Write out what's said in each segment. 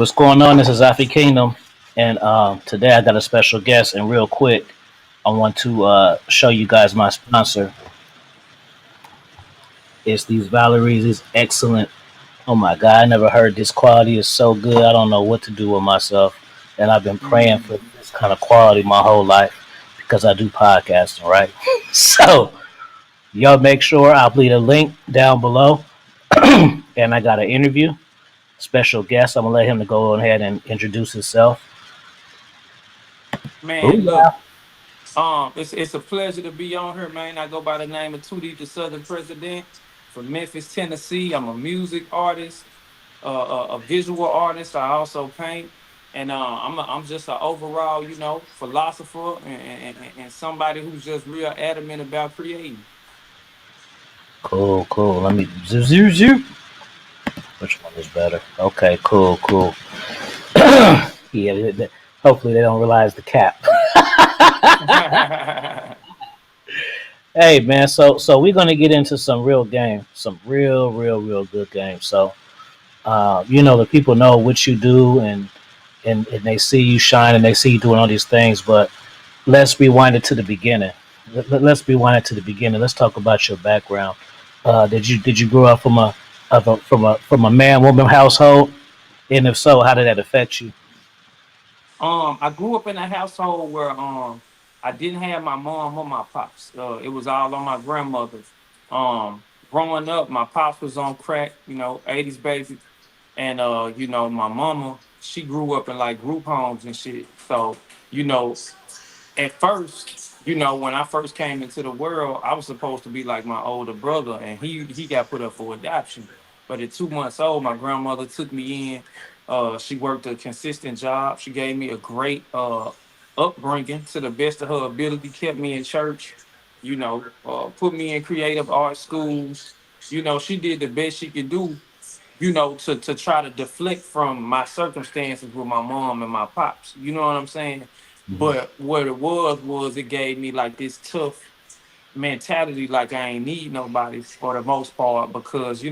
What's going on? This is Afi Kingdom, and today I got a special guest. And real quick, I want to show you guys my sponsor. It's these Valerie's. It's excellent. Oh my God, I never heard this quality is so good. I don't know what to do with myself, and I've been praying Mm. for this kind of quality my whole life because I do podcasting, right? So y'all make sure I'll leave a link down below, and I got an interview special guest. I'm gonna let him to go ahead and introduce himself. Man, look, Booyah. it's a pleasure to be on here, man. I go by the name of Tootie, the Southern President from Memphis, Tennessee. I'm a music artist, a visual artist. I also paint, and I'm just an overall, philosopher and somebody who's just real adamant about creating. Cool, cool. Let me zoom, zoom, zoom. Which one is better? Okay, cool, cool. Yeah, hopefully they don't realize the cap. Hey, man. So we're gonna get into some real game, some real good games. So the people know what you do, and they see you shine, and they see you doing all these things. But let's rewind it to the beginning. Let's rewind it to the beginning. Let's talk about your background. Did you grow up from a man woman household? And if so, how did that affect you? I grew up in a household where I didn't have my mom or my pops. It was all on my grandmother. Growing up, my pops was on crack, 80s baby. And my mama, she grew up in like group homes and shit. So, you know, at first, when I first came into the world, I was supposed to be like my older brother, and he got put up for adoption. But at 2 months old, my grandmother took me in. She worked a consistent job. She gave me a great upbringing to the best of her ability. Kept me in church. Put me in creative art schools. She did the best she could do, to try to deflect from my circumstances with my mom and my pops. You know what I'm saying? Mhm. But what it was it gave me like this tough mentality, like I ain't need nobody for the most part, because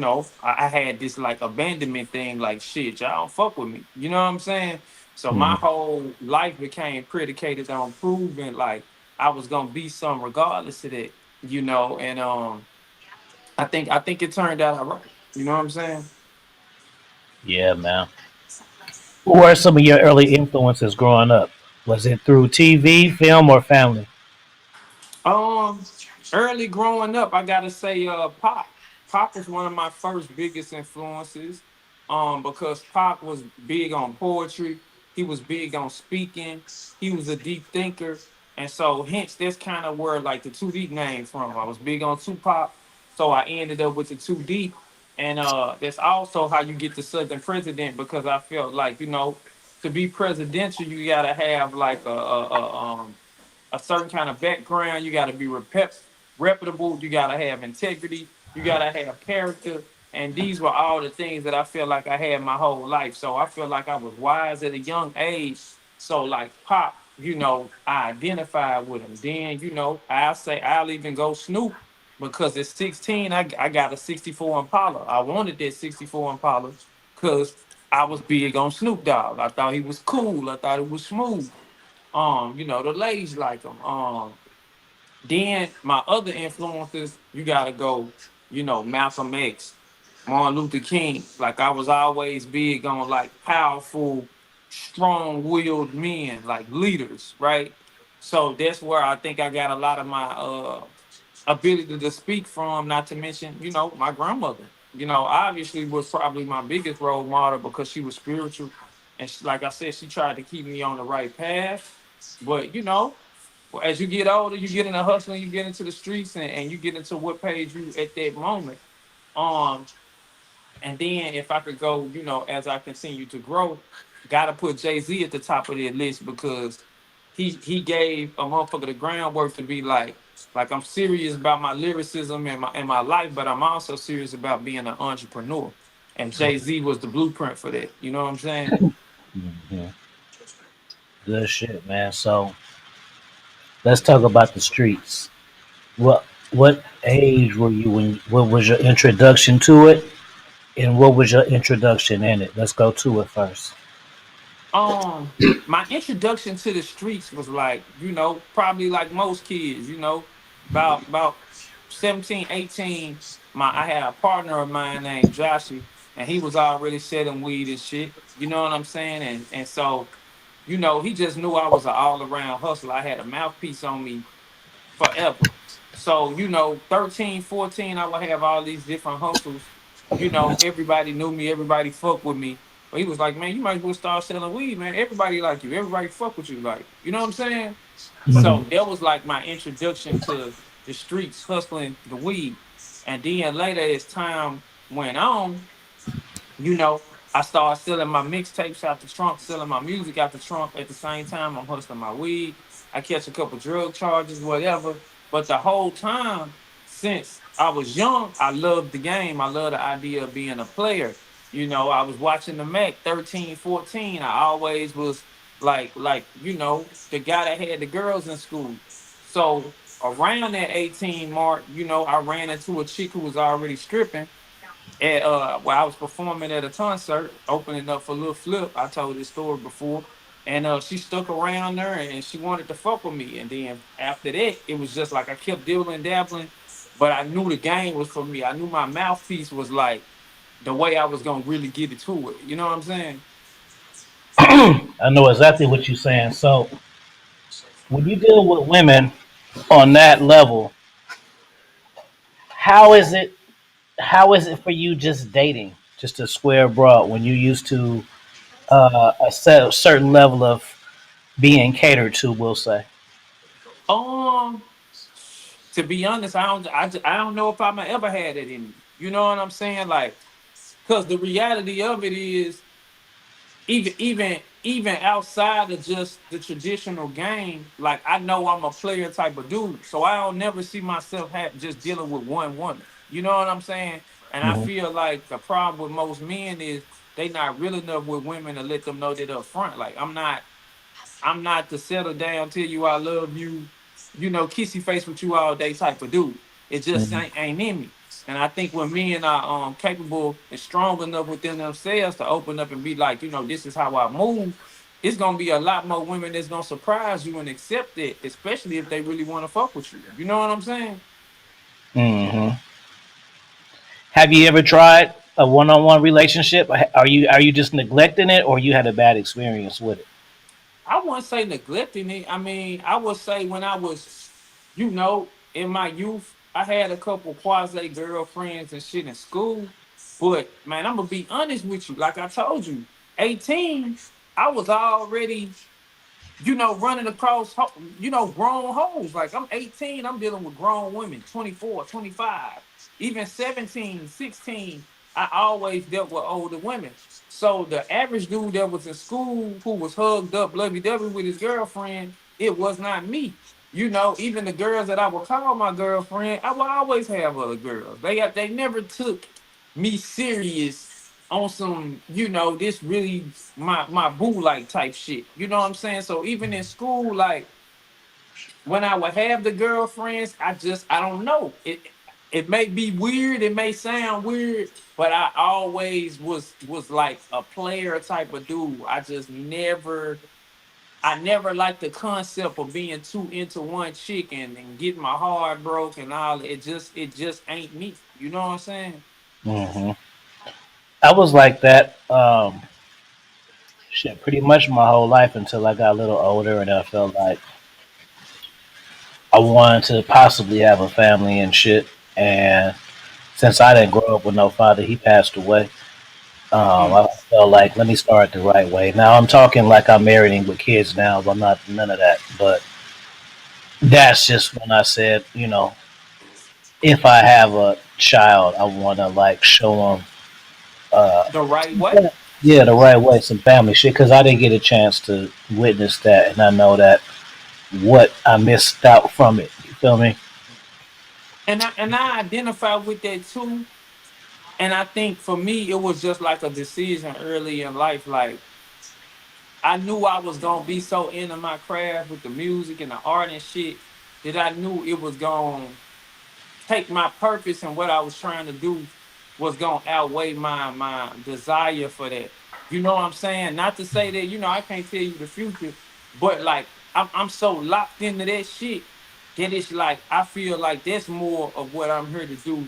I had this like abandonment thing, like shit, y'all don't fuck with me. You know what I'm saying? So my Mhm. whole life became predicated on proving like I was gonna be some regardless of that, and I think it turned out all right. You know what I'm saying? Yeah, man. Who were some of your early influences growing up? Was it through TV, film, or family? Um, Early growing up, I gotta say, Pop. Pop was one of my first biggest influences. Because Pop was big on poetry. He was big on speaking. He was a deep thinker, and so hence that's kind of where like the Two Deep name from. I was big on Tupac, so I ended up with the Two Deep, and that's also how you get the Southern President, because I felt like to be presidential you gotta have like a certain kind of background. You got to be reputable. You got to have integrity. You got to have character. And these were all the things that I feel like I had my whole life. So I feel like I was wise at a young age. So like Pop, I identified with him. Then, I'll say I'll even go Snoop, because at 16, I got a 64 Impala. I wanted that 64 Impala because I was big on Snoop Dogg. I thought he was cool. I thought it was smooth. The ladies like them. Then my other influences, you gotta go, Malcolm X, Martin Luther King. Like I was always big on like powerful, strong-willed men, like leaders, right? So that's where I think I got a lot of my ability to speak from, not to mention, my grandmother. Obviously was probably my biggest role model because she was spiritual. And like I said, she tried to keep me on the right path. But, as you get older, you get in the hustling, you get into the streets, and you get into what pays you at that moment. Um, and then if I could go, as I continue to grow, gotta put Jay-Z at the top of that list, because he gave a motherfucker the groundwork to be like I'm serious about my lyricism and my life, but I'm also serious about being an entrepreneur. And Jay-Z was the blueprint for that. You know what I'm saying? Mhm. Good shit, man. So let's talk about the streets. What age were you when? What was your introduction to it, and what was your introduction in it? Let's go to it first. Um, my introduction to the streets was like, probably like most kids, about 17, 18. I had a partner of mine named Joshy, and he was already selling weed and shit. You know what I'm saying? And so, he just knew I was an all around hustler. I had a mouthpiece on me forever. So, 13, 14, I would have all these different hustles. Everybody knew me, everybody fucked with me. But he was like, man, you might as well start selling weed, man. Everybody like you, everybody fuck with you, like, you know what I'm saying? Mhm. So that was like my introduction to the streets, hustling the weed. And then later as time went on, you know, I started selling my mixtapes out the trunk, selling my music out the trunk. At the same time, I'm hustling my weed. I catch a couple drug charges, whatever. But the whole time, since I was young, I loved the game. I love the idea of being a player. I was watching the Mac 13, 14. I always was the guy that had the girls in school. So around that 18 mark, I ran into a chick who was already stripping at where I was performing at a concert, opening up for Lil Flip. I told this story before. And she stuck around there and she wanted to fuck with me. And then after that, it was just like I kept dibbling dabbling, but I knew the game was for me. I knew my mouthpiece was like the way I was gonna really get it to it. You know what I'm saying? I know exactly what you're saying. So when you deal with women on that level, how is it? How is it for you just dating, just a square broad, when you used to a certain level of being catered to? We'll say. Um, to be honest, I don't know if I'm ever had it in me. You know what I'm saying? Like, cause the reality of it is even outside of just the traditional game, like I know I'm a player type of dude, so I don't never see myself just dealing with one woman. You know what I'm saying? And I Hmm. feel like the problem with most men is they not real enough with women to let them know that up front. Like I'm not the settle down, tell you I love you, kissy face with you all day type of dude. It just Hmm. ain't in me. And I think when men are capable and strong enough within themselves to open up and be like, this is how I move, it's gonna be a lot more women that's gonna surprise you and accept it, especially if they really want to fuck with you. You know what I'm saying? Hmm. Have you ever tried a one-on-one relationship? Are you just neglecting it, or you had a bad experience with it? I wouldn't say neglecting it. I mean, I would say when I was, in my youth, I had a couple quasi girlfriends and shit in school. But man, I'm gonna be honest with you. Like I told you, 18, I was already running across, grown hoes. Like I'm 18, I'm dealing with grown women, 24, 25, even 17, 16. I always dealt with older women. So the average dude that was in school who was hugged up, lovey-dovey with his girlfriend, it was not me. Even the girls that I would call my girlfriend, I would always have other girls. They never took me serious on some, this really my boo like type shit. You know what I'm saying? So even in school, like when I would have the girlfriends, I don't know. It may be weird, it may sound weird, but I always was like a player type of dude. I never liked the concept of being too into one chick and getting my heart broke and all. It just ain't me. You know what I'm saying? Hmm. I was like that. Shit, pretty much my whole life until I got a little older, and I felt like I wanted to possibly have a family and shit. And since I didn't grow up with no father, he passed away. Mm. I felt like let me start the right way. Now I'm talking like I'm married and with kids now, but I'm not none of that. But that's just when I said, if I have a child, I want to like show them, uh, The right way. yeah, the right way, some family shit, because I didn't get a chance to witness that, and I know that what I missed out from it. You feel me? And I identify with that too. And I think for me, it was just like a decision early in life. Like I knew I was gonna be so into my craft with the music and the art and shit that I knew it was gonna take my purpose and what I was trying to do was gonna outweigh my desire for that. You know what I'm saying? Not to say that, I can't tell you the future, but like I'm so locked into that shit that it's like I feel like that's more of what I'm here to do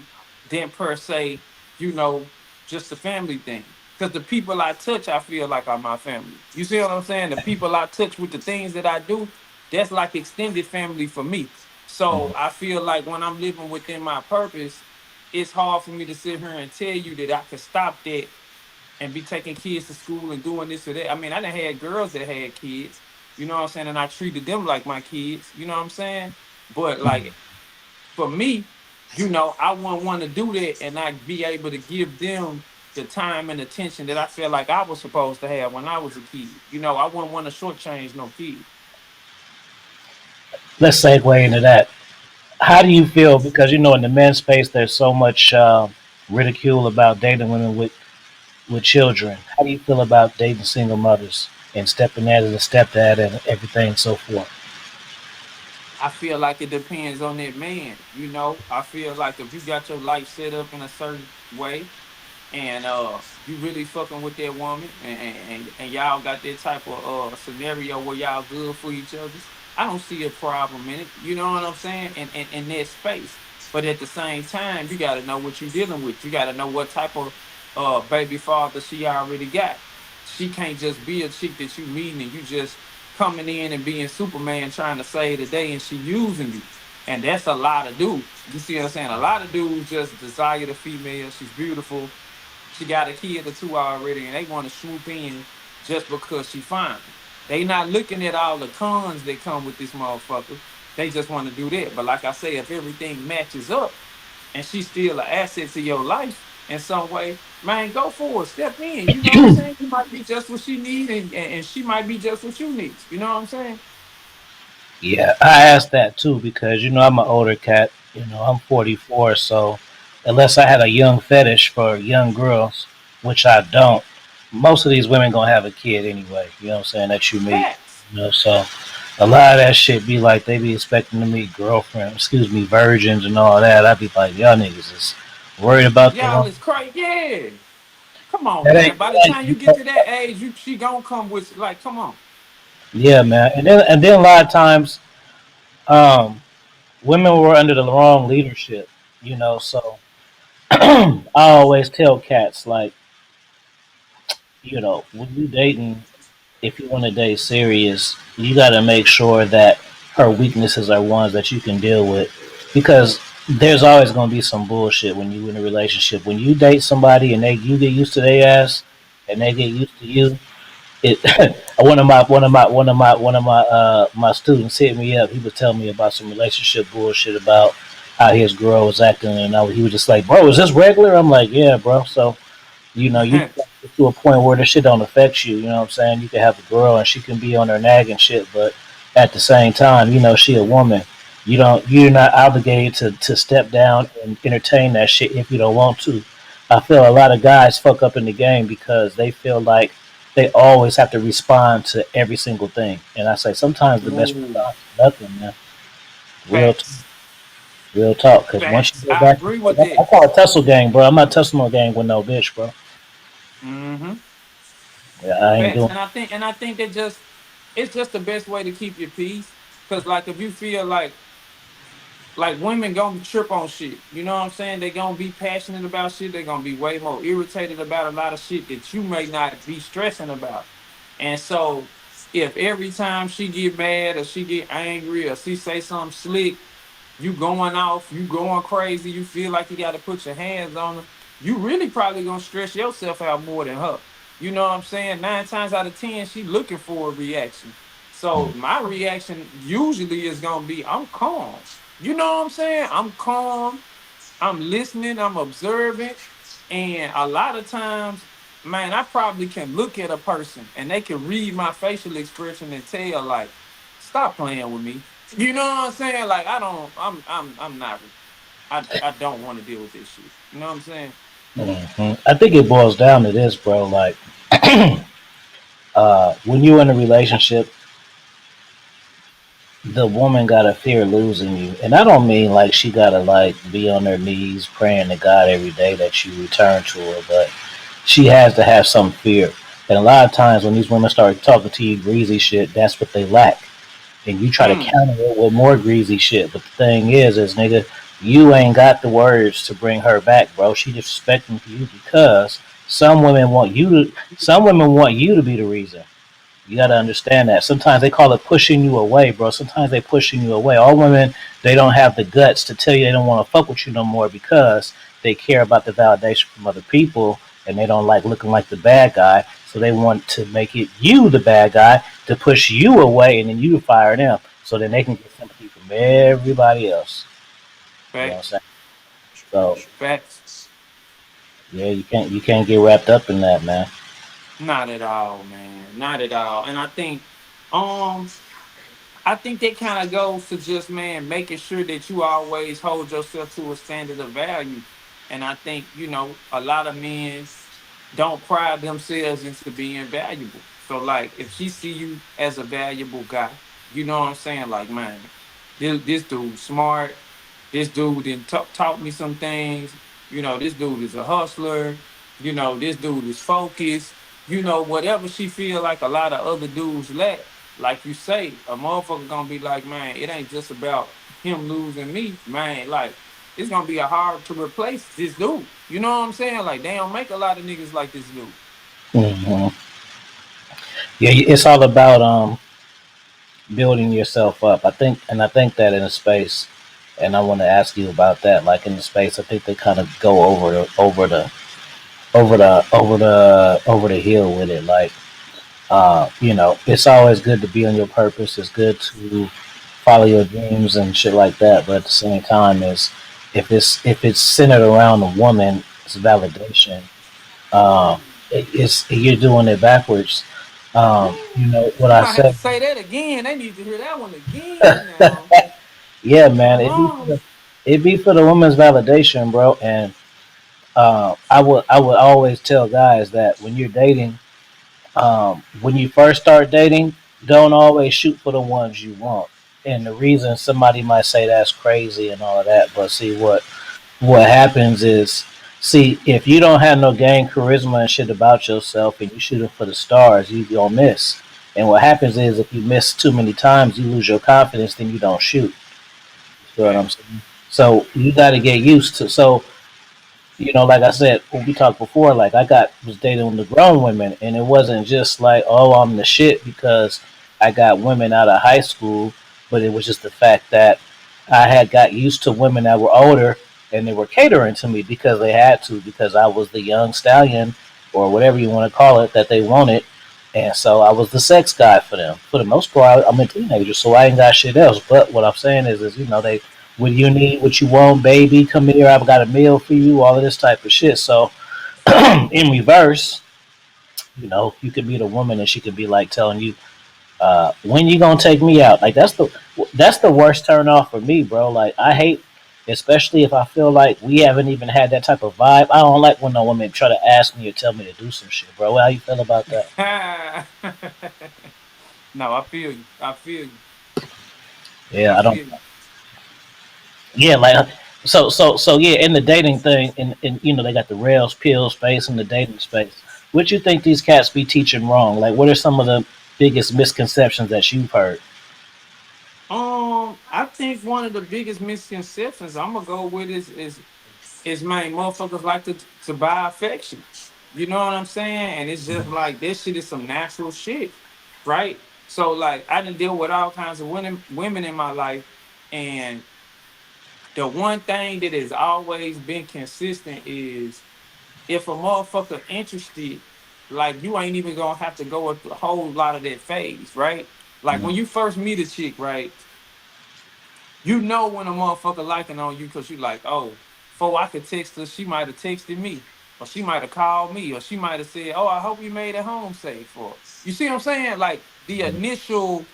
than per se, you know, just a family thing. Because the people I touch, I feel like are my family. You see what I'm saying? The people I touch with the things that I do, that's like extended family for me. So I feel like when I'm living within my purpose, it's hard for me to sit here and tell you that I can stop that and be taking kids to school and doing this or that. I mean, I done had girls that had kids, you know what I'm saying, and I treated them like my kids, you know what I'm saying? But like for me, I wouldn't want to do that and not be able to give them the time and attention that I feel like I was supposed to have when I was a kid. I wouldn't want to shortchange no kid. Let's segue into that. How do you feel? Because in the men's space, there's so much ridicule about dating women with children. How do you feel about dating single mothers and stepping that as a stepdad and everything and so forth? I feel like it depends on that man. I feel like if you got your life set up in a certain way, and you really fucking with that woman, and y'all got that type of scenario where y'all good for each other, I don't see a problem in it. You know what I'm saying? In that space. But at the same time, you got to know what you're dealing with. You got to know what type of baby father she already got. She can't just be a chick that you meeting and you just coming in and being Superman trying to save the day and she using you. And that's a lot of dudes. You see what I'm saying? A lot of dudes just desire the female. She's beautiful. She got a kid or two already, and they want to swoop in just because she fine. They not looking at all the cons that come with this motherfucker. They just want to do that. But like I say, if everything matches up and she's still an asset to your life in some way, man, go forward, step in. You know what I'm saying? You might be just what she needs, and she might be just what you need. You know what I'm saying? Yeah, I asked that too because I'm an older cat. I'm 44, so unless I had a young fetish for young girls, which I don't, most of these women gonna have a kid anyway. You know what I'm saying? That you meet. Facts. So a lot of that shit be like they be expecting to meet girlfriends, excuse me, virgins and all that. I'd be like, y'all niggas is worried about the Y'all wrong. is crazy. Yeah. Come on, That man. ain't, By the that time you get ain't to that age, she gonna come with like, come on. yeah, man. And then a lot of times, um, women were under the wrong leadership. So I always tell cats like, when you dating, if you want to date serious, you got to make sure that her weaknesses are ones that you can deal with, because there's always going to be some bullshit when you in a relationship. When you date somebody and you get used to their ass and they get used to you, it one of my students hit me up. He was telling me about some relationship bullshit about how his girl was acting, and he was just like, "Bro, is this regular?" I'm like, "Yeah, bro." So you get to a point where this shit don't affect you. You know what I'm saying? You can have a girl and she can be on her nagging shit, but at the same time, she a woman. You're not obligated to step down and entertain that shit if you don't want to. I feel a lot of guys fuck up in the game because they feel like they always have to respond to every single thing. And I say sometimes the best Ooh, response is nothing, man. Real, facts. real talk. Because once Facts. you go I back, agree with I that. call it tussle gang, bro. I'm not tussling no gang with no bitch, bro. Mm-hmm. Yeah, I ain't Facts. doing. And I think that just it's just the best way to keep your peace. Cause like if you feel like women gonna trip on shit, you know what I'm saying? They gonna be passionate about shit. They gonna be way more irritated about a lot of shit that you may not be stressing about. And so if every time she get mad or she get angry or she say something slick, you going off, you going crazy, you feel like you got to put your hands on her, you really probably gonna stress yourself out more than her. You know what I'm saying? 9 times out of 10, she looking for a reaction. So my reaction usually is gonna be, I'm calm. You know what I'm saying? I'm calm. I'm listening. I'm observing. And a lot of times, man, I probably can look at a person and they can read my facial expression and tell, like, stop playing with me. You know what I'm saying? Like, I don't, I'm not, I don't want to deal with this shit. You know what I'm saying? I think it boils down to this, bro. Like, when you're in a relationship, the woman gotta fear losing you, and I don't mean like she gotta like be on her knees praying to God every day that you return to her, but she has to have some fear. And a lot of times when these women start talking to you greasy shit, that's what they lack. And you try to Mm, counter it with more greasy shit. But the thing is nigga, you ain't got the words to bring her back, bro. She disrespecting you because some women want you to be the reason. You got to understand that. Sometimes they call it pushing you away, bro. Sometimes they pushing you away. All women, they don't have the guts to tell you they don't want to fuck with you no more because they care about the validation from other people and they don't like looking like the bad guy. So they want to make it you the bad guy to push you away and then you fire them so then they can get sympathy from everybody else. You know what I'm facts, saying? So facts. yeah, you can't get wrapped up in that, man. Not at all, man. Not at all. And um, I think that kind of goes to just, man, making sure that you always hold yourself to a standard of value. And I think, a lot of men don't pride themselves into being valuable. So like if she see you as a valuable guy, you know what I'm saying? Like, man, this dude smart. This dude didn't taught me some things. This dude is a hustler. This dude is focused. Whatever she feel like a lot of other dudes lack, like you say, a motherfucker gonna be like, man, it ain't just about him losing me, man. Like, it's gonna be a hard to replace this dude. You know what I'm saying? Like, they don't make a lot of niggas like this dude. Hmm. Yeah, it's all about building yourself up. I think that in a space, and I want to ask you about that. Like in the space, I think they kind of go over the hill with it. Like, it's always good to be on your purpose. It's good to follow your dreams and shit like that. But at the same time, is if it's centered around a woman, it's validation. It's you're doing it backwards. What You I might have to said. say that again. They need to hear that one again now. Yeah, man, Uh-huh. it be for the women's validation, bro. And I would always tell guys that when you're dating, when you first start dating, don't always shoot for the ones you want. And the reason somebody might say that's crazy and all of that, but see what happens is, see, if you don't have no game, charisma, and shit about yourself, and you shooting for the stars, you gonna miss. And what happens is, if you miss too many times, you lose your confidence, then you don't shoot. You feel what I'm Facts. saying? So you got to get used to. So like I said, when we talked before, like was dating the grown women, and it wasn't just like, oh, I'm the shit because I got women out of high school, but it was just the fact that I had got used to women that were older, and they were catering to me because they had to, because I was the young stallion or whatever you want to call it that they wanted, and so I was the sex guy for them. For the most part, I'm a teenager, so I ain't got shit else. But what I'm saying is they, what you need, what you want, baby, come here, I've got a meal for you, all of this type of shit. So in reverse, you could be the woman and she could be like telling you, when you gonna take me out? Like that's the worst turn off for me, bro. Like I hate, especially if I feel like we haven't even had that type of vibe. I don't like when no woman try to ask me or tell me to do some shit, bro. How you feel about that? No, I feel you. I feel you. I Yeah, I don't. feel you. Yeah, like so yeah. In the dating thing, and they got the rails, pill space, and the dating space. What you think these cats be teaching wrong? Like, what are some of the biggest misconceptions that you've heard? I think one of the biggest misconceptions I'm gonna go with is man, motherfuckers like to buy affection. You know what I'm saying? And it's just like this shit is some natural shit, right? So like I done deal with all kinds of women in my life, and the one thing that has always been consistent is if a motherfucker interested, like you ain't even gonna have to go through a whole lot of that phase, right? Like when Mm, you first meet a chick, right? You know when a motherfucker liking on you because you like, oh, before I could text her, she might have texted me, or she might have called me, or she might have said, "Oh, I hope you made it home safe." Or you see what I'm saying? Like the mm, initial,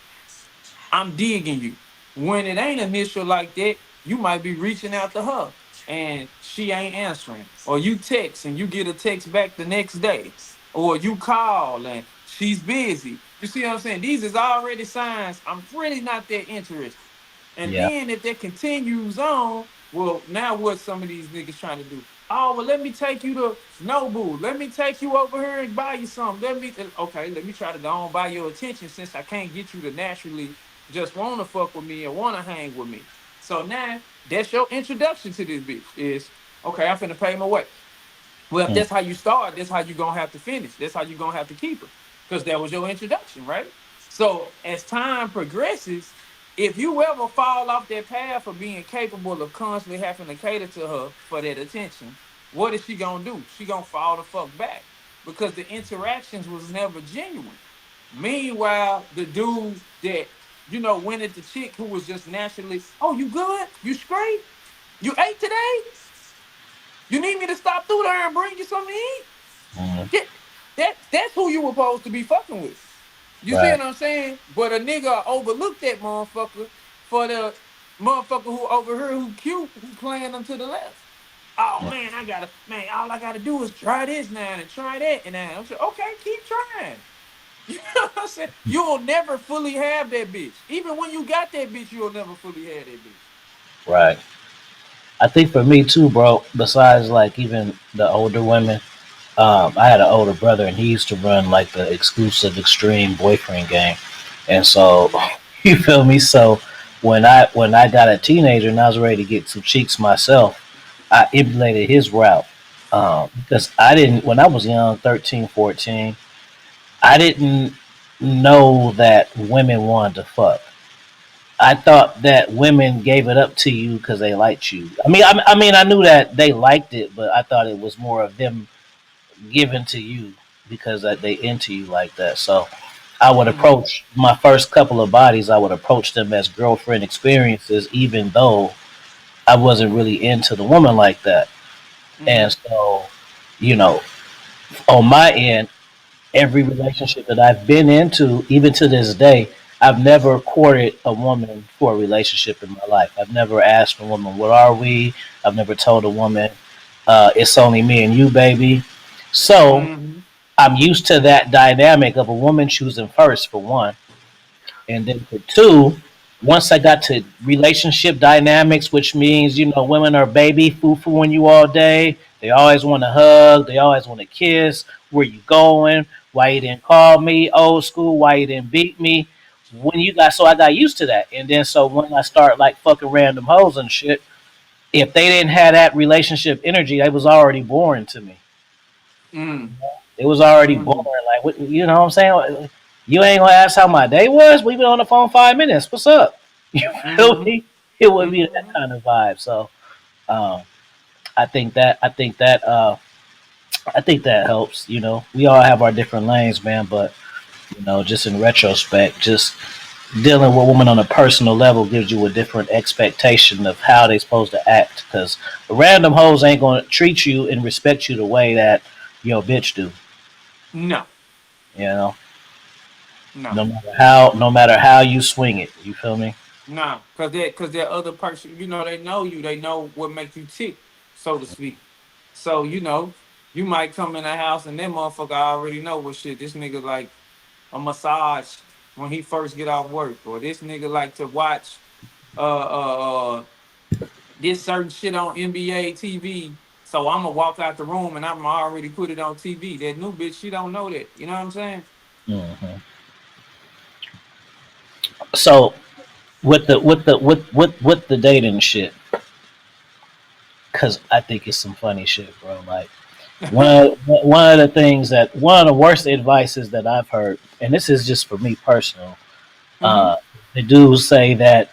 I'm digging you. When it ain't initial like that, you might be reaching out to her and she ain't answering, or you text and you get a text back the next day, or you call and she's busy. You see what I'm saying? These is already signs I'm really not that interested. And yeah. then if that continues on, well, now what some of these niggas trying to do? Oh, well, let me take you to Nobu. Let me take you over here and buy you something. Okay, let me try to go on buy your attention since I can't get you to naturally just want to fuck with me and want to hang with me. So now that's your introduction to this bitch is, okay, I'm finna pay my way. Well, if Mm, that's how you start, that's how you're gonna have to finish. That's how you're gonna have to keep her. Because that was your introduction, right? So as time progresses, if you ever fall off that path of being capable of constantly having to cater to her for that attention, what is she gonna do? She gonna fall the fuck back. Because the interactions was never genuine. Meanwhile, the dude that, went at the chick who was just naturally, oh, you good? You straight? You ate today? You need me to stop through there and bring you something to eat? mm, Get that's who you were supposed to be fucking with. You see right. what I'm saying? But a nigga overlooked that motherfucker for the motherfucker who over here who cute who playing them to the left. Oh Mm, man, all I gotta do is try this now and try that and now. I'm saying, okay, keep trying. You know what I'm saying? You'll never fully have that bitch. Even when you got that bitch, you'll never fully have that bitch. right. I think for me too, bro. Besides, like even the older women, I had an older brother, and he used to run like the exclusive extreme boyfriend game, and so Mm-hmm. you feel me. So when I got a teenager and I was ready to get some cheeks myself, I emulated his route because I didn't when I was young, 13, 14. I didn't know that women wanted to fuck. I thought that women gave it up to you because they liked you. I mean, I knew that they liked it, but I thought it was more of them giving to you because that they into you like that. So I would Mm-hmm. approach my first couple of bodies. I would approach them as girlfriend experiences, even though I wasn't really into the woman like that. And Mm-hmm. so, you know, on my end, every relationship that I've been into, even to this day, I've never courted a woman for a relationship in my life. I've never asked a woman, "What are we?" I've never told a woman, "It's only me and you, baby." So Mm-hmm. I'm used to that dynamic of a woman choosing first, for one. And then for two, once I got to relationship dynamics, which means, women are baby foo-fooing you all day. They always want to hug. They always want to kiss. Where you going? Why you didn't call me? Old school. Why you didn't beat me? So I got used to that. And then so when I start like fucking random hoes and shit, if they didn't have that relationship energy, they was already boring to me. It was already boring. Mm-hmm. Like, what I'm saying? You ain't gonna ask how my day was. We been on the phone 5 minutes. What's up? You feel Mm-hmm. me? It would be that Mm-hmm. kind of vibe. So, um, I think that helps. We all have our different lanes, man. But just in retrospect, just dealing with women on a personal level gives you a different expectation of how they supposed to act. Because random hoes ain't gonna treat you and respect you the way that your bitch do. No, You know. no. No matter how you swing it, you feel me? Nah, cause that other person, they know you, they know what makes you tick, so to speak. So, you might come in the house and that motherfucker already know what shit. This nigga like a massage when he first get off work, or this nigga like to watch this certain shit on NBA TV. So I'ma walk out the room and I'ma already put it on TV. That new bitch, she don't know that. You know what I'm saying? Hmm. So with the dating shit, because I think it's some funny shit, bro. Like one of the worst advices that I've heard, and this is just for me personal. Mm-hmm. The dudes say that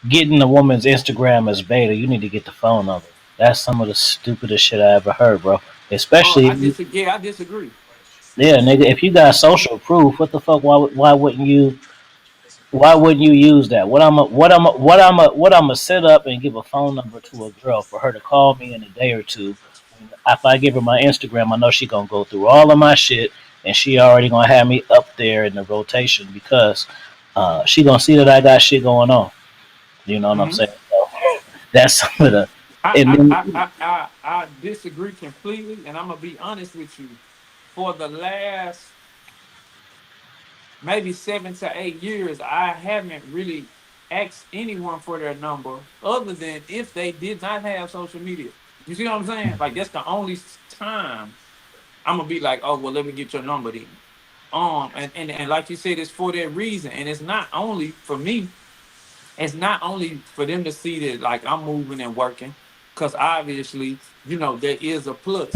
getting a woman's Instagram is beta. You need to get the phone number. That's some of the stupidest shit I ever heard, bro. Especially, I disagree. Yeah, I disagree. yeah, nigga. If you got social proof, what the fuck? Why wouldn't you? Why wouldn't you use that? What I'm a set up and give a phone number to a girl for her to call me in a day or two. If I give her my Instagram, I know she gonna go through all of my shit, and she already gonna have me up there in the rotation because she gonna see that I got shit going on. You know what I'm Mm-hmm. saying? So that's some of the. I, And I, then, I, I, I, I disagree completely, and I'm gonna be honest with you. For the last maybe 7 to 8 years, I haven't really asked anyone for their number, other than if they did not have social media. You see what I'm saying? Like that's the only time I'm gonna be like, oh well, let me get your number then. And like you said, it's for that reason, and it's not only for me, it's not only for them to see that like I'm moving and working, because obviously, there is a plus.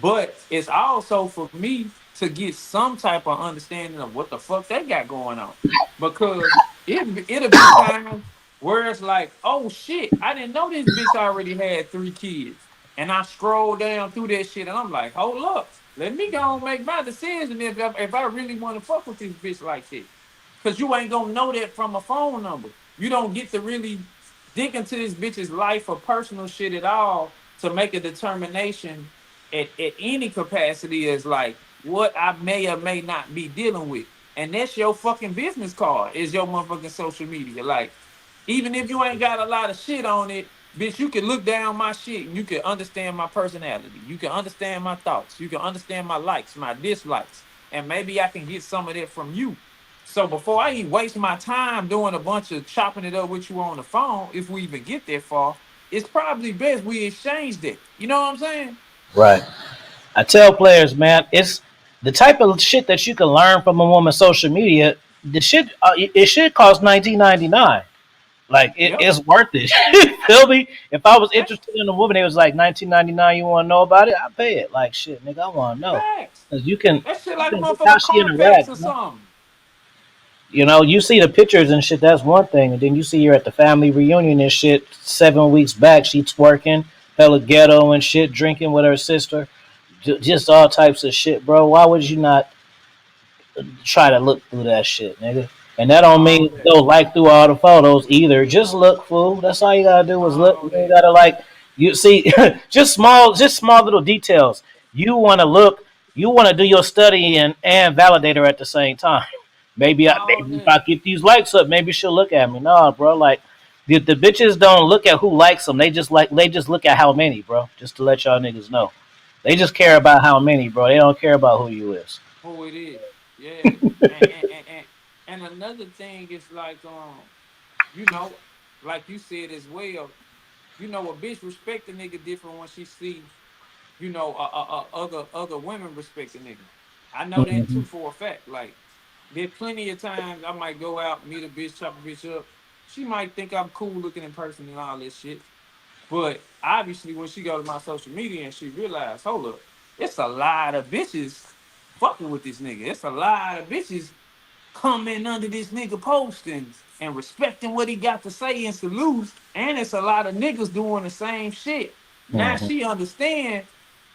But it's also for me to get some type of understanding of what the fuck they got going on. Because it'll be times where it's like, oh shit, I didn't know this bitch already had 3 kids. And I scroll down through that shit and I'm like, hold up, let me go and make my decision if I really want to fuck with this bitch like that. Cause you ain't gonna know that from a phone number. You don't get to really dig into this bitch's life or personal shit at all to make a determination at any capacity as like what I may or may not be dealing with. And that's your fucking business card, is your motherfucking social media. Like, even if you ain't got a lot of shit on it, bitch, you can look down my shit and you can understand my personality. You can understand my thoughts. You can understand my likes, my dislikes. And maybe I can get some of that from you. So before I even waste my time doing a bunch of chopping it up with you on the phone, if we even get that far, it's probably best we exchange that. You know what I'm saying? Right. I tell players, man, it's the type of shit that you can learn from a woman's social media. The shit, it should cost 19.99. Like Yep. it's worth it. You feel me? If I was That's interested in a woman, it was like 19.99. You want to know about it? I pay it. Like shit, nigga. I want to know facts. because you can That shit you like can look how motherfucking she Carfax interact. or something. You see the pictures and shit. That's one thing, and then you see her at the family reunion and shit. 7 weeks back, she twerking, hella ghetto and shit, drinking with her sister, just all types of shit, bro. Why would you not try to look through that shit, nigga? And that don't All mean that. go like through all the photos either. Just look, fool. That's all you gotta do is look. All You ain't that. gotta like. You see, just small little details. You want to look. You want to do your study and validate her at the same time. All Maybe if that. I get these likes up, maybe she'll look at me. Nah, bro. Like the bitches don't look at who likes them. They just look at how many, bro. Just to let y'all niggas know. They just care about how many, bro. They don't care about who you is. Who it is. Yeah. And another thing is like you know, like you said as well, a bitch respect a nigga different when she see, other women respect a nigga. I know that Hmm. too for a fact. Like, there plenty of times I might go out, meet a bitch, chop a bitch up. She might think I'm cool looking in person and all this shit. But obviously, when she go to my social media and she realize, hold up, it's a lot of bitches fucking with this nigga. It's a lot of bitches coming under this nigga posting and respecting what he got to say and salute. And it's a lot of niggas doing the same shit. Now Hmm. she understand,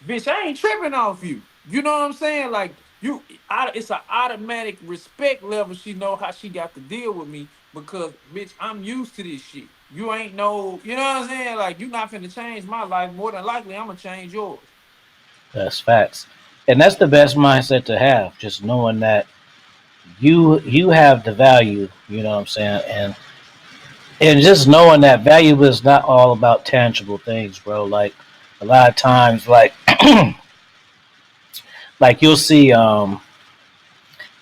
bitch, I ain't tripping off you. You know what I'm saying? Like it's an automatic respect level. She know how she got to deal with me because, bitch, I'm used to this shit. You ain't no, you know what I'm saying? Like, you not finna change my life. More than likely, I'm gonna change yours. That's facts, and that's the best mindset to have. Just knowing that you have the value. You know what I'm saying, and just knowing that value is not all about tangible things, bro. Like a lot of times, like you'll see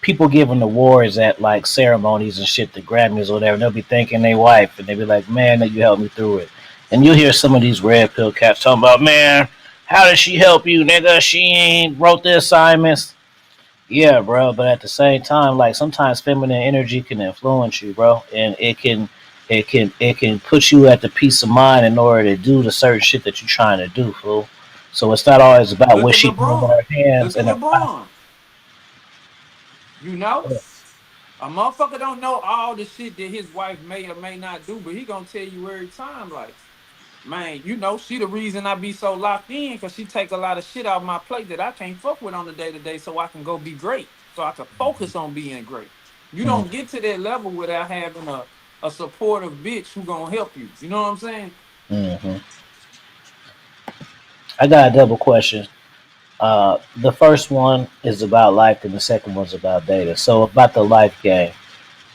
people giving awards at like ceremonies and shit, the Grammys or whatever. And they'll be thanking their wife, and they'll be like, "Man, that you helped me through it." And you'll hear some of these red pill cats talking about, "Man, how did she help you, nigga? She ain't wrote the assignments." Yeah, bro. But at the same time, like sometimes feminine energy can influence you, bro, and it can put you at the peace of mind in order to do the certain shit that you're trying to do, fool. So it's not always about Look what at she doing with LeBron. her hands Look at and her body. LeBron. You know? A motherfucker don't know all the shit that his wife may or may not do, but he gonna tell you every time, like, man, she the reason I be so locked in, because she take a lot of shit out of my plate that I can't fuck with on the day to day, so I can go be great, so I can focus on being great. You don't get to that level without having a supportive bitch who gonna help you. You know what I'm saying? Mm-hmm. I got a double question. The first one is about life, and the second one's about data. So about the life game.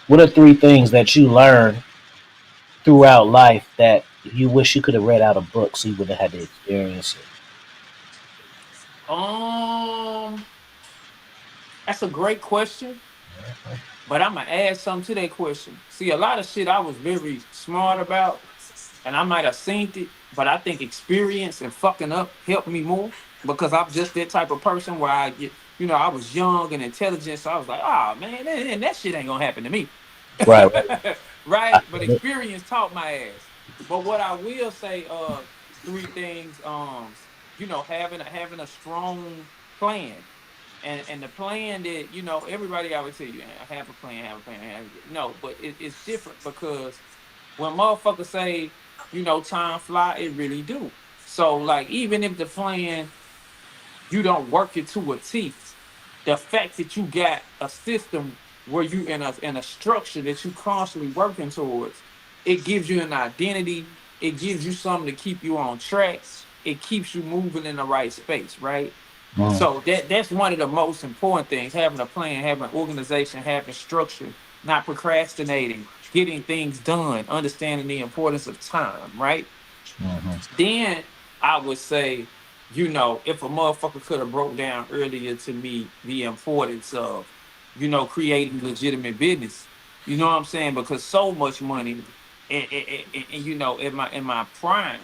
What are three things that you learned throughout life that you wish you could have read out a book so you would have had to experience it? Um, that's a great question, but I'm gonna add something to that question. See, a lot of shit I was very smart about. and I might have seen it, but I think experience and fucking up helped me more because I'm just that type of person where I get, I was young and intelligent, so I was like, oh man, that shit ain't gonna happen to me. Right, right. I Right? But feel it. experience taught my ass. But what I will say, three things, having a strong plan. And the plan that, everybody always tell you, have a plan, have a plan, no, but it's different because when motherfuckers say, time fly, it really do. So like even if the plan you don't work it to a T. The fact that you got a system where you in a structure that you constantly working towards, it gives you an identity. It gives you something to keep you on track. It keeps you moving in the right space, right? Mm, So that's one of the most important things: having a plan, having organization, having structure, not procrastinating, getting things done, understanding the importance of time, right? mhm. Then I would say, if a motherfucker could have broke down earlier to me the importance of, creating legitimate business. You know what I'm saying? Because so much money, and in my prime,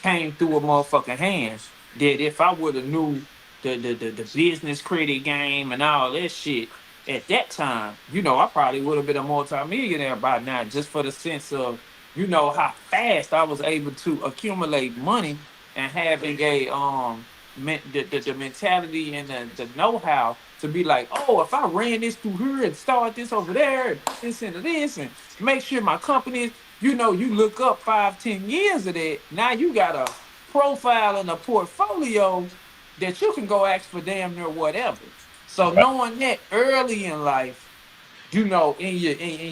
came through a motherfucking hand that if I would have knew the business credit game and all that shit at that time, I probably would have been a multimillionaire by now, just for the sense of how fast I was able to accumulate money and having the mentality and the know-how to be like, oh, if I ran this through here and start this over there and put this into this and make sure my company, you look up 5, 10 years of that. Now you got a profile and a portfolio that you can go ask for damn near whatever. So Right. knowing that early in life, in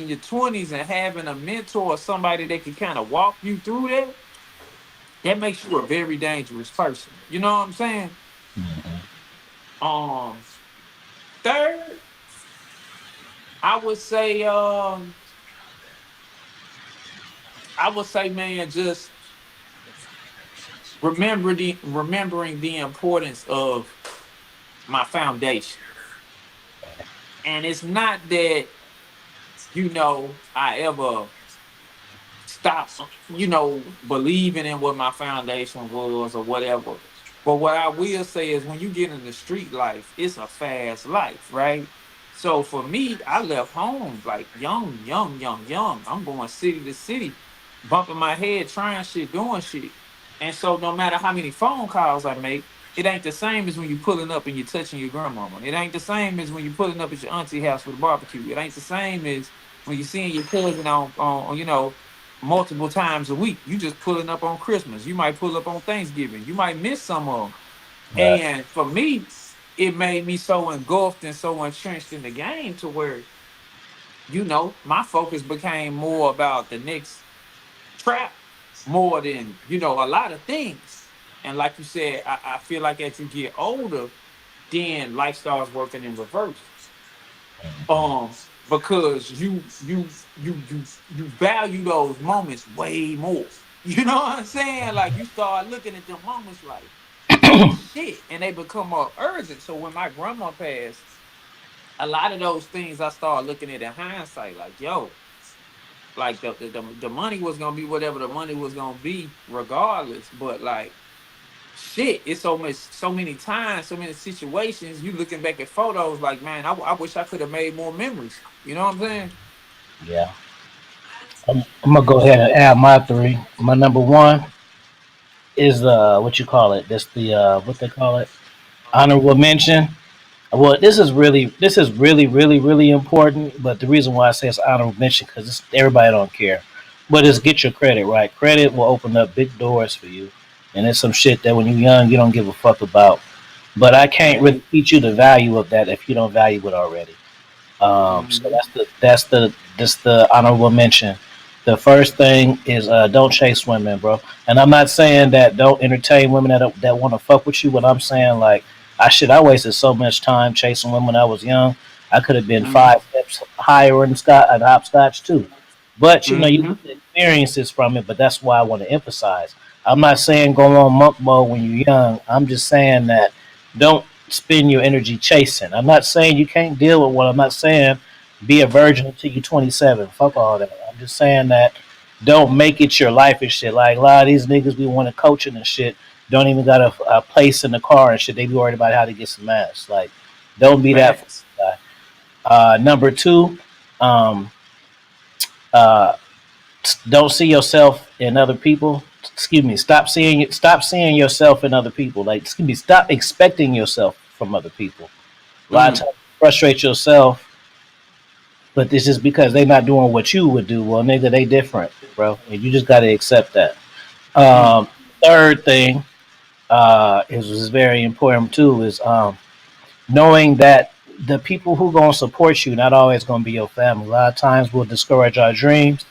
your 20s and having a mentor or somebody that can kind of walk you through that makes you a very dangerous person. You know what I'm saying? Mhm. Um, third, I would say, man, just remembering the importance of my foundation. And it's not that, I ever stop, believing in what my foundation was or whatever. But what I will say is when you get into street life, it's a fast life, right? So for me, I left home like young, young, young, young. I'm going city to city, bumping my head, trying shit, doing shit. And so no matter how many phone calls I make, it ain't the same as when you pulling up and you touching your grandmama. It ain't the same as when you pulling up at your auntie house with a barbecue. It ain't the same as when you seeing your cousin on multiple times a week. You just pulling up on Christmas. You might pull up on Thanksgiving. You might miss some of them. Right. And for me, it made me so engulfed and so entrenched in the game to where, my focus became more about the next trap more than, a lot of things. And like you said, I feel like as you get older, then life starts working in reverse. um because you value those moments way more. You know what I'm saying? Like you start looking at them moments like, oh shit, and they become more urgent. So when my grandma passed, a lot of those things I started looking at in hindsight, like, yo, like the money was gonna be whatever the money was gonna be regardless, but like, shit, it's so many times, so many situations. You looking back at photos, like, man, I wish I could have made more memories. You know what I'm saying? Yeah. I'm gonna go ahead and add my three. My number one is what you call it. That's the what they call it, honorable mention. Well, this is really important. But the reason why I say it's honorable mention because everybody don't care, but it's get your credit right. Credit will open up big doors for you, and it's some shit that when you're young you don't give a fuck about. But I can't really Man. teach you the value of that if you don't value it already. So Hmm. that's the honorable mention. The first thing is don't chase women, bro. And I'm not saying that don't entertain women that want to fuck with you, but I'm saying like I wasted so much time chasing women when I was young. I could have been Hmm. 5 steps higher in Scott and hopscotch too. But you Hmm. get the experiences from it. But that's why I want to emphasize. I'm not saying go on monk mode when you're young. I'm just saying that don't spend your energy chasing. I'm not saying you can't deal with one. I'm not saying be a virgin until you're 27. Fuck all that. I'm just saying that don't make it your life and shit. Like a lot of these niggas be want to coaching and shit don't even got a place in the car and shit. They be worried about how to get some ass. Like, don't be that Facts. guy. Number two, um, uh, don't see yourself in other people. Excuse me. Stop seeing yourself in other people. Like, excuse me. Stop expecting yourself from other people. A lot of Mm, times, you frustrate yourself, but this is because they not doing what you would do. Well, nigga, they different, bro, and you just got to accept that. mm. Third thing is very important too is knowing that the people who gonna support you not always gonna be your family. A lot of times we'll discourage our dreams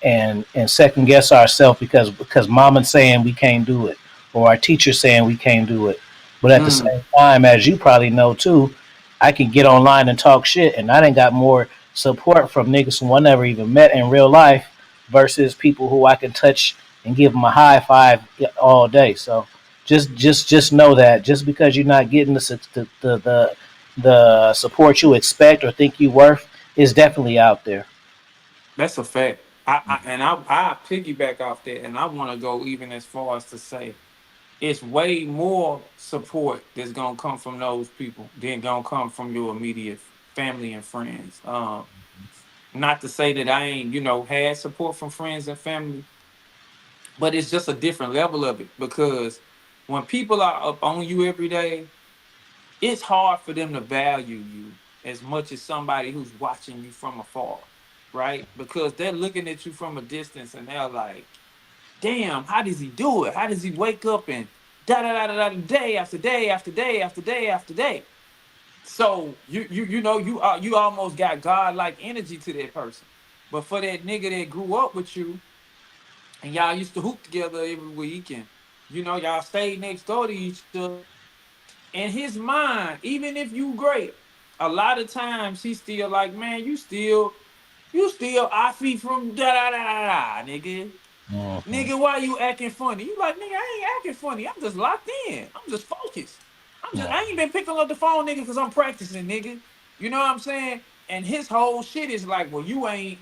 and second guess ourselves because mama's saying we can't do it or our teacher saying we can't do it. But at the Mm. same time, as you probably know too, I can get online and talk shit, and I didn't got more support from niggas who I never even met in real life versus people who I can touch and give them a high five all day. So just know that just because you're not getting the support you expect or think you worth is definitely out there. That's a fact. I piggyback off that, and I want to go even as far as to say it's way more support that's gonna come from those people than gonna come from your immediate family and friends. Not to say that I ain't, had support from friends and family, but it's just a different level of it because when people are up on you every day, it's hard for them to value you as much as somebody who's watching you from afar, right? Because they're looking at you from a distance and they're like, damn, how does he do it? How does he wake up and da da da da da day after day after day after day after day? So you almost got godlike energy to that person. But for that nigga that grew up with you and y'all used to hoop together every week and y'all stayed next door to each other, in his mind, even if you great, a lot of times he's still like, man, you still Afi from da da da da da, nigga. Mhm. Nigga, why you acting funny? You like, nigga, I ain't acting funny. I'm just locked in. I'm just focused. I Yeah. ain't been picking up the phone, nigga, because I'm practicing, nigga. You know what I'm saying? And his whole shit is like, well, you ain't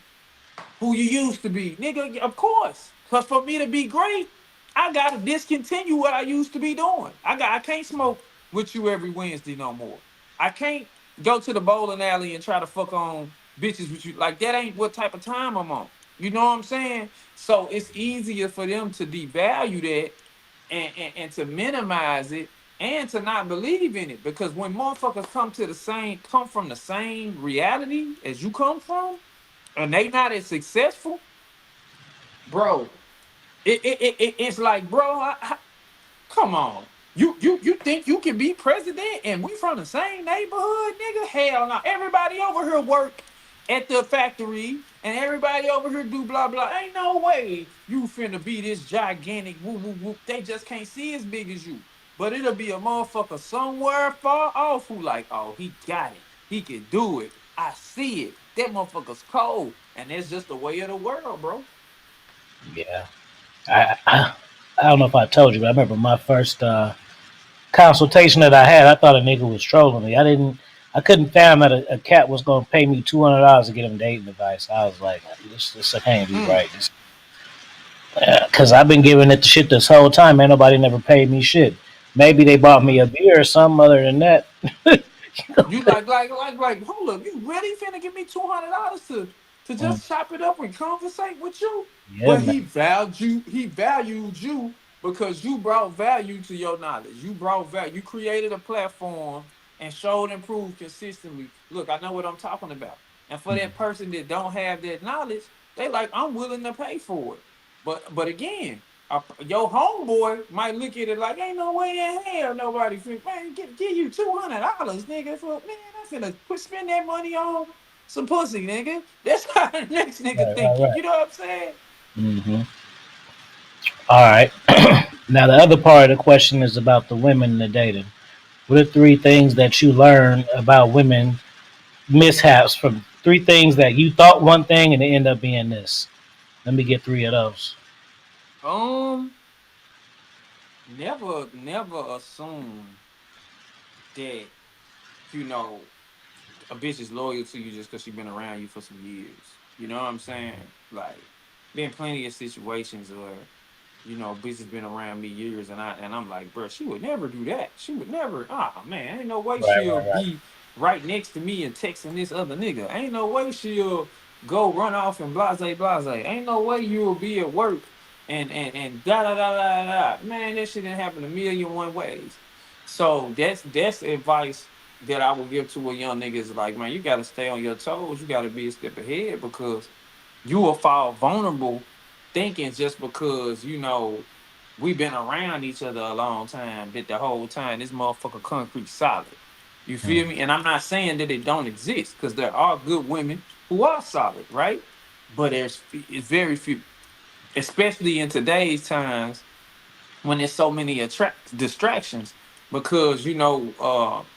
who you used to be. Nigga, of course. Cause for me to be great, I gotta discontinue what I used to be doing. I can't smoke with you every Wednesday no more. I can't go to the bowling alley and try to fuck on bitches with you. Like that ain't what type of time I'm on. You know what I'm saying? So it's easier for them to devalue that and to minimize it and to not believe in it. Because when motherfuckers come from the same reality as you come from, and they not as successful, bro. It's like, bro, come on. You think you can be president and we from the same neighborhood, nigga? Hell no. Everybody over here work at the factory and everybody over here do blah blah. Ain't no way you finna be this gigantic whoop whoop whoop. They just can't see as big as you. But it'll be a motherfucker somewhere far off who like, oh, he got it. He can do it. I see it. That motherfucker's cold. And that's just the way of the world, bro. Yeah. I don't know if I told you, but I remember my first consultation that I had. I thought a nigga was trolling me. I couldn't fathom that a cat was going to pay me $200 to get him dating advice. I was like, this can't be Mm. right. Because I've been giving it the shit this whole time. Ain't nobody never paid me shit. Maybe they bought me a Mm. beer or something other than that. You like, hold up, you really finna give me $200 to Mm, just chop it up and conversate with you? yeah, But man. he valued you because you brought value to your knowledge. You brought value, you created a platform and showed and proved consistently. Look, I know what I'm talking about. And for that person that don't have that knowledge, they like, I'm willing to pay for it. But again, your homeboy might look at it like, ain't no way in hell nobody man give you $200, nigga. For man, I'm finna spend that money on some pussy, nigga. That's how the next nigga Right, right, thinking. right. You know what I'm saying? Hmm. All right. Now, the other part of the question is about the women in the dating. What are three things that you learned about women mishaps from three things that you thought one thing and it ended up being this? Let me get three of those. Um, never assume that you know a bitch is loyal to you just because she been around you for some years. You know what I'm saying? Like, been plenty of situations where, you know, bitches been around me years, and I'm like, bro, she would never do that. She would never. Ah, man, ain't no way Right, she'll right, right. be right next to me and texting this other nigga. Ain't no way she'll go run off and blase blase. Ain't no way you'll be at work and da da da da da. Man, that shit didn't happen a million one ways. So that's advice that I would give to a young nigga is like, man, you got to stay on your toes. You got to be a step ahead because you will fall vulnerable thinking just because you know we've been around each other a long time that the whole time this motherfucker concrete solid. You Mm, feel me? And I'm not saying that it don't exist because there are good women who are solid, right? But it's very few, especially in today's times when there's so many attract distractions. Because you know,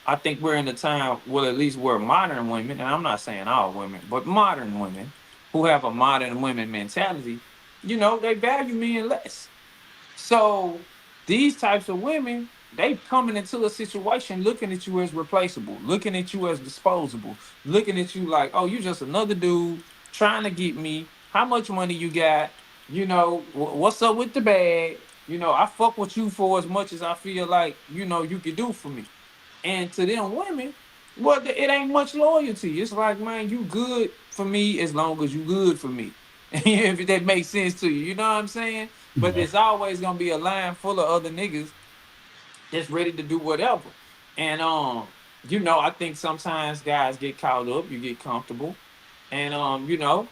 I think we're in a time, well, at least we're modern women, and I'm not saying all women, but modern women who have a modern women mentality. You know, they value men less. So these types of women, they coming into a situation looking at you as replaceable, looking at you as disposable, looking at you like, oh, you just another dude trying to get me. How much money you got? You know, what's up with the bag? You know, I fuck with you for as much as I feel like, you know, you could do for me. And to them women, well, it ain't much loyalty. It's like, man, you good for me as long as you good for me. If that makes sense to you, you know what I'm saying? But mm, there's always gonna be a line full of other niggas that's ready to do whatever. And you know, I think sometimes guys get caught up, you get comfortable, and you know,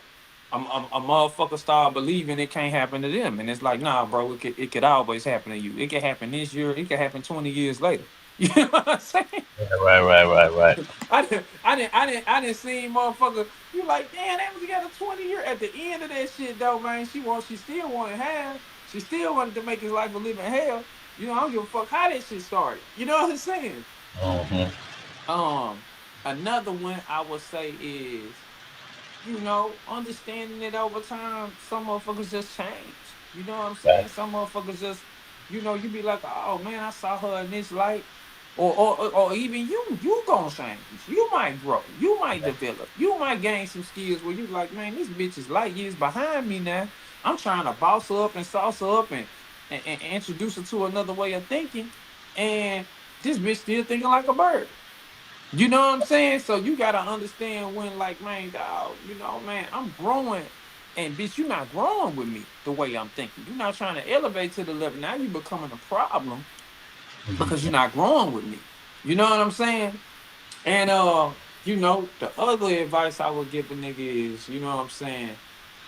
a motherfucker start believing it can't happen to them, and it's like, nah, bro, it could always happen to you. It could happen this year, it could happen 20 years later. You know what I'm saying? yeah, right, right, right, right. I didn't see motherfucker. You like, damn, they was together 20 years. At the end of that shit though, man, she still wanted half. She still wanted to make his life a living hell. You know, I don't give a fuck how that shit started. You know what I'm saying? Mm-hmm. Um, Another one I would say is, you know, understanding that over time, some motherfuckers just change. You know what I'm Right. saying? Some motherfuckers just, you know, you be like, oh man, I saw her in this light. Or even you gonna change. You might grow. You might develop. You might gain some skills where you like, man, this bitch is light years behind me now. I'm trying to boss her up and sauce her up and introduce her to another way of thinking. And this bitch still thinking like a bird. You know what I'm saying? So you gotta understand when, like, man, dog, you know, man, I'm growing, and bitch, you're not growing with me the way I'm thinking. You're not trying to elevate to the level. Now you becoming a problem because you're Mm-hmm. not growing with me. You know what I'm saying? And you know, the other advice I would give a nigga is, you know what I'm saying?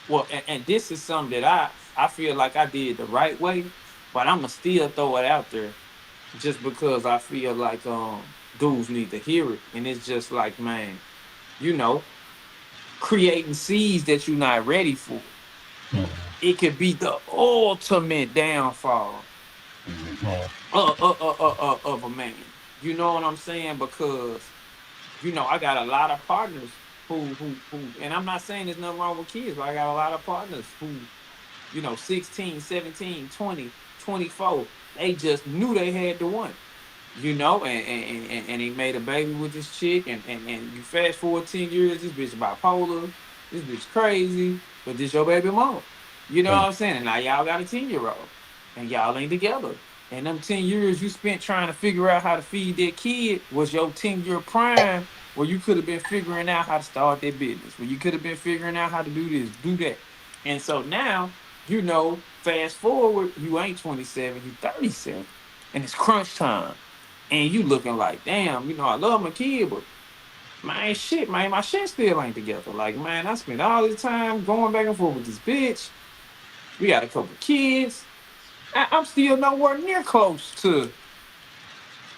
Well, and this is something that I feel like I did the right way, but I'ma still throw it out there just because I feel like dudes need to hear it. And it's just like, man, you know, creating seeds that you're not ready for. It could be the ultimate downfall Mm-hmm. of a man. You know what I'm saying? Because, you know, I got a lot of partners who and I'm not saying there's nothing wrong with kids, but I got a lot of partners who, you know, 16, 17, 20, 24, they just knew they had the one. You know, and he made a baby with this chick, and you fast forward 10 years, this bitch bipolar, this bitch crazy, but this your baby mama. You know what I'm saying? And now y'all got a 10-year-old, and y'all ain't together. And them 10 years you spent trying to figure out how to feed that kid was your 10-year prime, where you could have been figuring out how to start that business, where you could have been figuring out how to do this, do that. And so now, you know, fast forward, you ain't 27, you 37, and it's crunch time, and you looking like, damn, you know, I love my kid, but man, shit, man, my shit still ain't together. Like, man, I spent all this time going back and forth with this bitch. We got a couple kids. I'm still nowhere near close to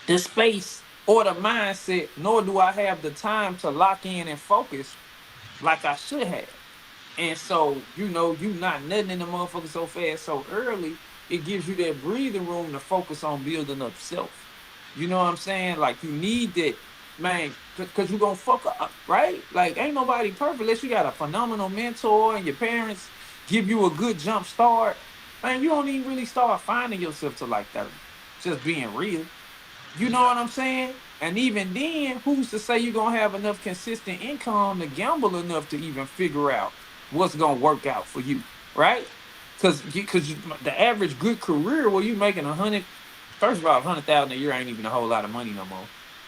the space or the mindset, nor do I have the time to lock in and focus like I should have. And so, you know, you not nutting in the motherfucker so fast so early, it gives you that breathing room to focus on building up self. You know what I'm saying? Like you need that, man, because you gonna fuck up, right? Like ain't nobody perfect unless you got a phenomenal mentor and your parents give you a good jump start. Man, you don't even really start finding yourself till like 30. Just being real. You know what I'm saying? And even then, who's to say you're gonna have enough consistent income to gamble enough to even figure out what's gonna work out for you? right? Because the average good career where you making 100, first of all, 100,000 a year ain't even a whole lot of money no more.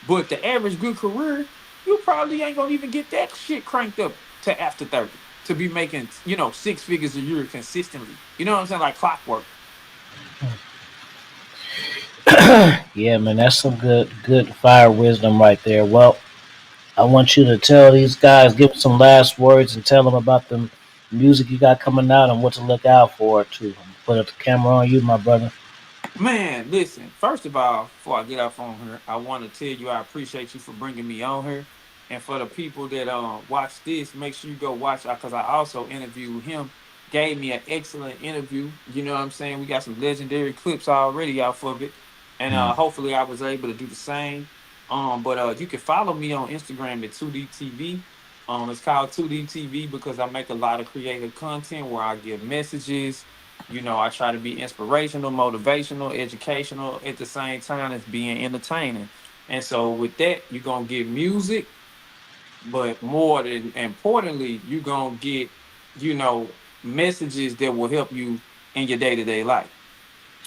But the average good career, you probably ain't gonna even get that shit cranked up to after 30 to be making, six figures a year consistently. You know what I'm saying? Like clockwork. Yeah, man, that's some good fire wisdom right there. Well, I want you to tell these guys, give them some last words, and tell them about the music you got coming out and what to look out for. To put the camera on you, my brother. Man, listen. First of all, before I get off on here, I want to tell you I appreciate you for bringing me on here, and for the people that watch this, make sure you go watch because I also interviewed him. Gave me an excellent interview. You know what I'm saying? We got some legendary clips already off of it, and Mm. hopefully I was able to do the same. But you can follow me on Instagram at 2DTV. It's called 2DTV because I make a lot of creative content where I give messages. I try to be inspirational, motivational, educational at the same time as being entertaining. And so with that, you're gonna get music, but more than importantly, you're gonna get, messages that will help you in your day-to-day life.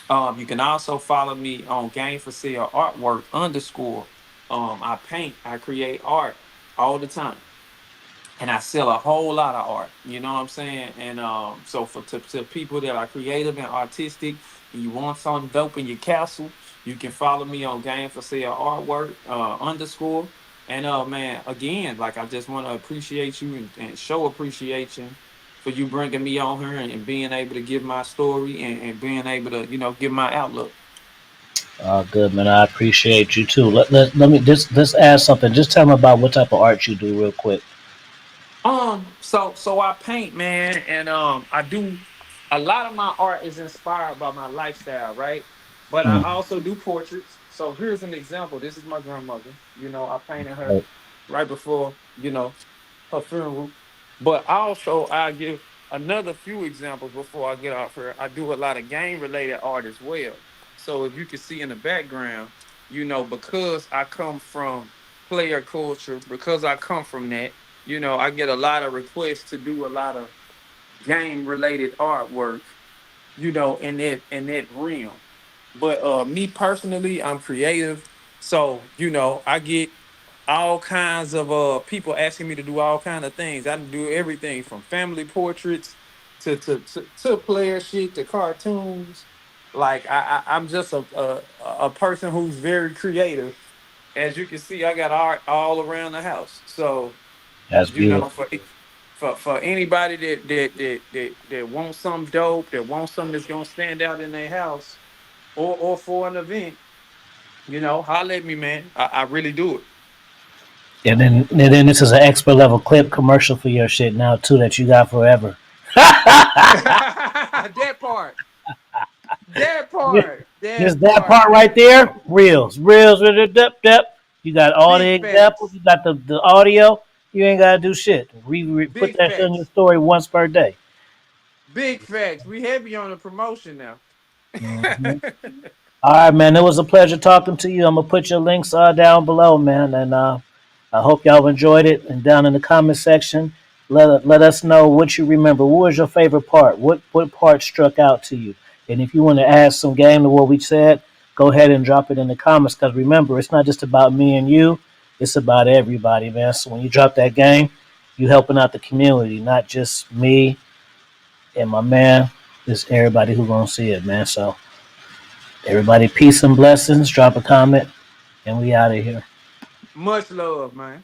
You can also follow me on Game for Sale Artwork underscore. I paint, I create art all the time, and I sell a whole lot of art. You know what I'm saying? And so to people that are creative and artistic, and you want something dope in your castle, you can follow me on Game for Sale Artwork underscore. And man, again, like I just want to appreciate you and show appreciation for you bringing me on here and being able to give my story and being able to give my outlook. Good man. I appreciate you too. Let me just ask something. Just tell me about what type of art you do, real quick. So I paint, man, and I do a lot of my art is inspired by my lifestyle, right? But I Mm. also do portraits. So here's an example. This is my grandmother. I painted her Right. right before, her funeral. But also I give another few examples before I get off here. I do a lot of game related art as well. So if you can see in the background, because I come from player culture, because I come from that, I get a lot of requests to do a lot of game related artwork, in that realm. But me personally, I'm creative. So, I get all kinds of people asking me to do all kind of things. I do everything from family portraits to player shit to cartoons. Like I'm just a person who's very creative. As you can see, I got art all around the house. So That's beautiful. for anybody that wants something dope, that wants something that's gonna stand out in their house, or for an event, holler at me, man. I really do it. And then this is an expert level clip commercial for your shit now too that you got forever. That part, that part, Just that that part, part right man. there, reels, dep. You got all the Big examples. facts, You got the audio. You ain't gotta do shit. Put big that shit in your facts, story once per day. big facts. We heavy on the promotion now. Mhm. All right, man. It was a pleasure talking to you. I'm gonna put your links down below, man, and I hope y'all enjoyed it. And down in the comment section, let us know what you remember. What was your favorite part? What part struck out to you? And if you want to add some game to what we said, go ahead and drop it in the comments. Because remember, it's not just about me and you; it's about everybody, man. So when you drop that game, you helping out the community, not just me and my man. It's everybody who gonna see it, man. So everybody, peace and blessings. Drop a comment, and we out of here. Much love, man.